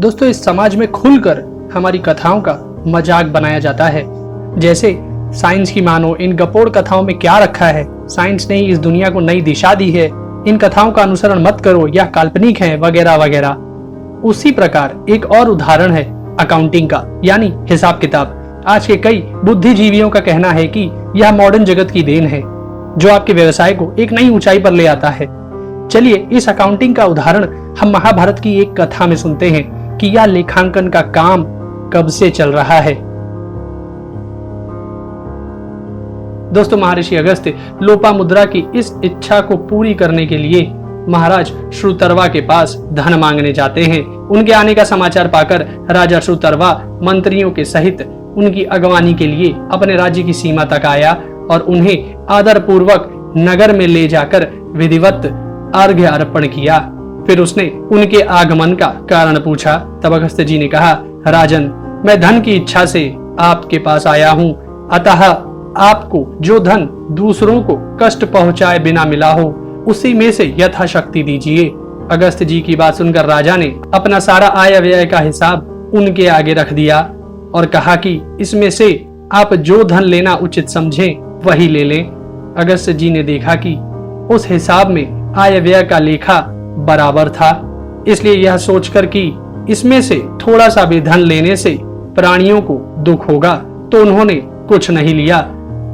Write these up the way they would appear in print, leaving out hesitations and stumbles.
दोस्तों, इस समाज में खुलकर हमारी कथाओं का मजाक बनाया जाता है। जैसे साइंस की मानो, इन गपोड़ कथाओं में क्या रखा है, साइंस ने इस दुनिया को नई दिशा दी है, इन कथाओं का अनुसरण मत करो, यह काल्पनिक है, वगैरह वगैरह। उसी प्रकार एक और उदाहरण है अकाउंटिंग का, यानी हिसाब किताब। आज के कई बुद्धिजीवियों का कहना है कि यह मॉडर्न जगत की देन है, जो आपके व्यवसाय को एक नई ऊंचाई पर ले आता है। चलिए इस अकाउंटिंग का उदाहरण हम महाभारत की एक कथा में सुनते हैं कि यह लेखांकन का काम कब से चल रहा है। दोस्तों, महर्षि अगस्त्य लोपामुद्रा की इस इच्छा को पूरी करने के लिए महाराज श्रुतर्वा के पास धन मांगने जाते हैं। उनके आने का समाचार पाकर राजा श्रुतर्वा मंत्रियों के सहित उनकी अगवानी के लिए अपने राज्य की सीमा तक आया और उन्हें आदर पूर्वक नगर में ले जाकर विधिवत अर्घ्य अर्पण किया। फिर उसने उनके आगमन का कारण पूछा। तब अगस्त्य जी ने कहा, राजन, मैं धन की इच्छा से आपके पास आया हूँ, अतः आपको जो धन दूसरों को कष्ट पहुंचाए बिना मिला हो, उसी में से यथाशक्ति दीजिए। अगस्त्य जी की बात सुनकर राजा ने अपना सारा आय व्यय का हिसाब उनके आगे रख दिया और कहा कि इसमें से आप जो धन लेना उचित समझें वही ले लें। अगस्त्य जी ने देखा कि उस हिसाब में आय व्यय का लेखा बराबर था, इसलिए यह सोचकर कि इसमें से थोड़ा सा भी धन लेने से प्राणियों को दुख होगा, तो उन्होंने कुछ नहीं लिया।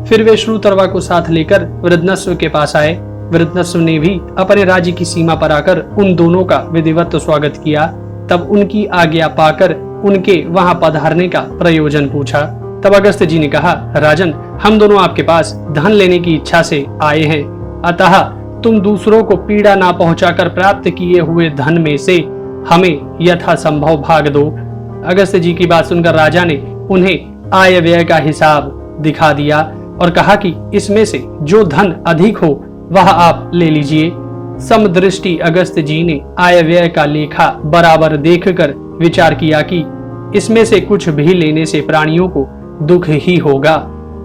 फिर वे श्रुतर्वा को साथ लेकर वृद्धनस्व के पास आए। वृद्धनस्व ने भी अपने राज्य की सीमा पर आकर उन दोनों का विधिवत स्वागत किया। तब उनकी आज्ञा पाकर उनके वहां पधारने का प्रयोजन पूछा। तब अगस्त्य जी ने कहा, राजन, हम दोनों आपके पास धन लेने की इच्छा से आए हैं, अतः तुम दूसरों को पीड़ा ना पहुंचाकर प्राप्त किए हुए धन में से हमें यथासंभव भाग दो। अगस्त्य जी की बात सुनकर राजा ने उन्हें आय व्यय का हिसाब दिखा दिया और कहा कि इसमें से जो धन अधिक हो वह आप ले लीजिए। समदृष्टि अगस्त्य जी ने आय व्यय का लेखा बराबर देखकर विचार किया कि इसमें से कुछ भी लेने से प्राणियों को दुख ही होगा,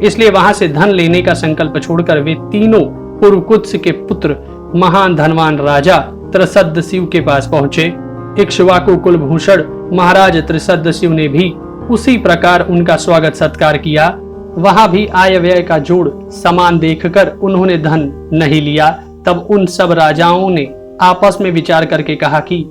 इसलिए वहां से धन लेने का संकल्प छोड़कर वे तीनों पुरुकुत्स के पुत्र महान धनवान राजा त्रिसदशिव के पास पहुंचे। इक्ष्वाकु कुलभूषण महाराज त्रिसदशिव ने भी उसी प्रकार उनका स्वागत सत्कार किया। वहां भी आय व्यय का जोड़ समान देखकर उन्होंने धन नहीं लिया। तब उन सब राजाओं ने आपस में विचार करके कहा कि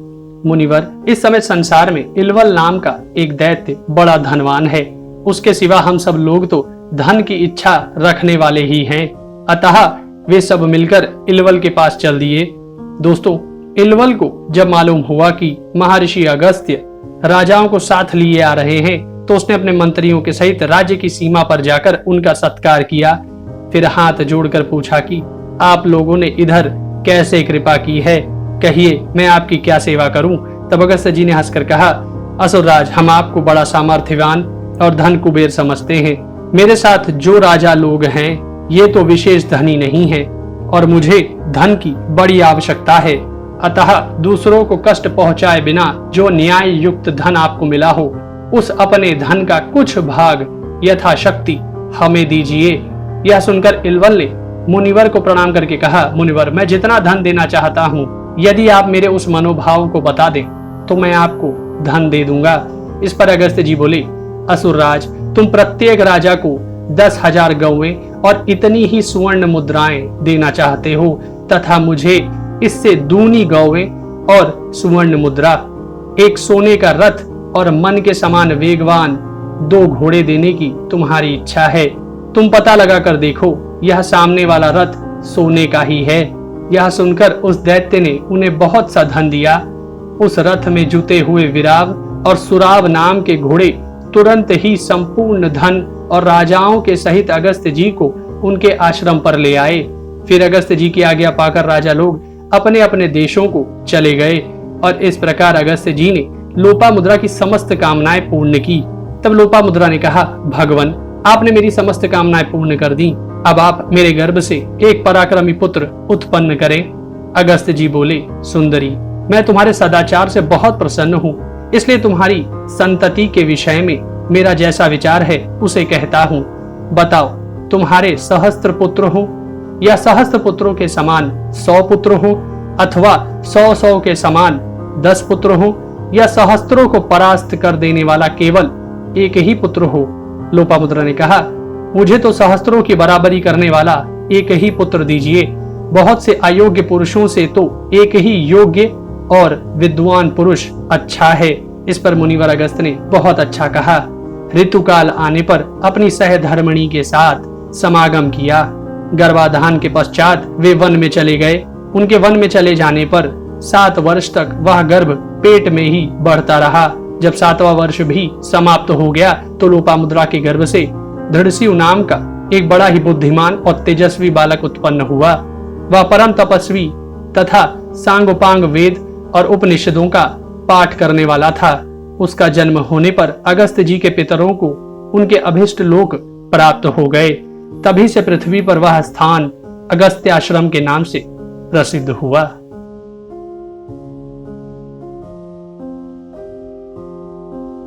मुनिवर, इस समय संसार में इलवल नाम का एक दैत्य बड़ा धनवान है, उसके सिवा हम सब लोग तो धन की इच्छा रखने वाले ही हैं, अतः वे सब मिलकर इलवल के पास चल दिए। दोस्तों, इलवल को जब मालूम हुआ कि महर्षि अगस्त्य राजाओं को साथ लिए आ रहे हैं, तो उसने अपने मंत्रियों के सहित राज्य की सीमा पर जाकर उनका सत्कार किया। फिर हाथ जोड़कर पूछा कि आप लोगों ने इधर कैसे कृपा की है, कहिए मैं आपकी क्या सेवा करूं। तब अगस्त्य जी ने हंसकर कहा, असुरराज, हम आपको बड़ा सामर्थ्यवान और धन कुबेर समझते हैं। मेरे साथ जो राजा लोग हैं ये तो विशेष धनी नहीं है और मुझे धन की बड़ी आवश्यकता है, अतः दूसरों को कष्ट पहुंचाए बिना जो न्याय युक्त धन आपको मिला हो, उस अपने धन का कुछ भाग यथाशक्ति हमें दीजिए। यह सुनकर इलवल ने मुनिवर को प्रणाम करके कहा, मुनिवर, मैं जितना धन देना चाहता हूँ, यदि आप मेरे उस मनोभाव को बता दें तो मैं आपको धन दे दूंगा। इस पर अगस्त्य जी बोले, असुरराज, तुम प्रत्येक राजा को 10,000 गौएं और इतनी ही सुवर्ण मुद्राएं देना चाहते हो, तथा मुझे इससे दूनी गौएं और सुवर्ण मुद्रा, एक सोने का रथ और मन के समान वेगवान 2 घोड़े देने की तुम्हारी इच्छा है। तुम पता लगा कर देखो, यह सामने वाला रथ सोने का ही है। यह सुनकर उस दैत्य ने उन्हें बहुत सा धन दिया। उस रथ में जुते हुए विराव और सुराव नाम के घोड़े तुरंत ही संपूर्ण धन और राजाओं के सहित अगस्त्य जी को उनके आश्रम पर ले आए। फिर अगस्त्य जी की आज्ञा पाकर राजा लोग अपने अपने देशों को चले गए और इस प्रकार अगस्त्य जी ने लोपामुद्रा की समस्त कामनाएं पूर्ण की। तब लोपामुद्रा ने कहा, भगवान, आपने मेरी समस्त कामनाएं पूर्ण कर दी, अब आप मेरे गर्भ से एक पराक्रमी पुत्र उत्पन्न करें। अगस्त्य जी बोले, सुंदरी, मैं तुम्हारे सदाचार से बहुत प्रसन्न हूँ, इसलिए तुम्हारी संतति के विषय में मेरा जैसा विचार है उसे कहता हूँ। बताओ, तुम्हारे सहस्त्र पुत्र हो या सहस्त्र पुत्रों के समान 100 पुत्र हो, अथवा 100 के समान 10 पुत्र हो, या सहस्त्रों को परास्त कर देने वाला केवल एक ही पुत्र हो। लोपामुद्रा ने कहा, मुझे तो सहस्त्रों की बराबरी करने वाला एक ही पुत्र दीजिए। बहुत से अयोग्य पुरुषों से तो एक ही योग्य और विद्वान पुरुष अच्छा है। इस पर मुनिवर अगस्त ने बहुत अच्छा कहा। ऋतुकाल आने पर अपनी सहधर्मिणी के साथ समागम किया। गर्भाधान के पश्चात वे वन में चले गए। उनके वन में चले जाने पर 7 वर्ष तक वह गर्भ पेट में ही बढ़ता रहा। जब 7वां वर्ष भी समाप्त हो गया तो लोपामुद्रा के गर्भ से धृडस्यु नाम का एक बड़ा ही बुद्धिमान और तेजस्वी बालक उत्पन्न हुआ। वह परम तपस्वी तथा सांगोपांग वेद और उपनिषदों का पाठ करने वाला था। उसका जन्म होने पर अगस्त जी के पितरों को उनके अभिष्ट लोक प्राप्त हो गए। तभी से पृथ्वी पर वह स्थान अगस्त्याश्रम के नाम से प्रसिद्ध हुआ।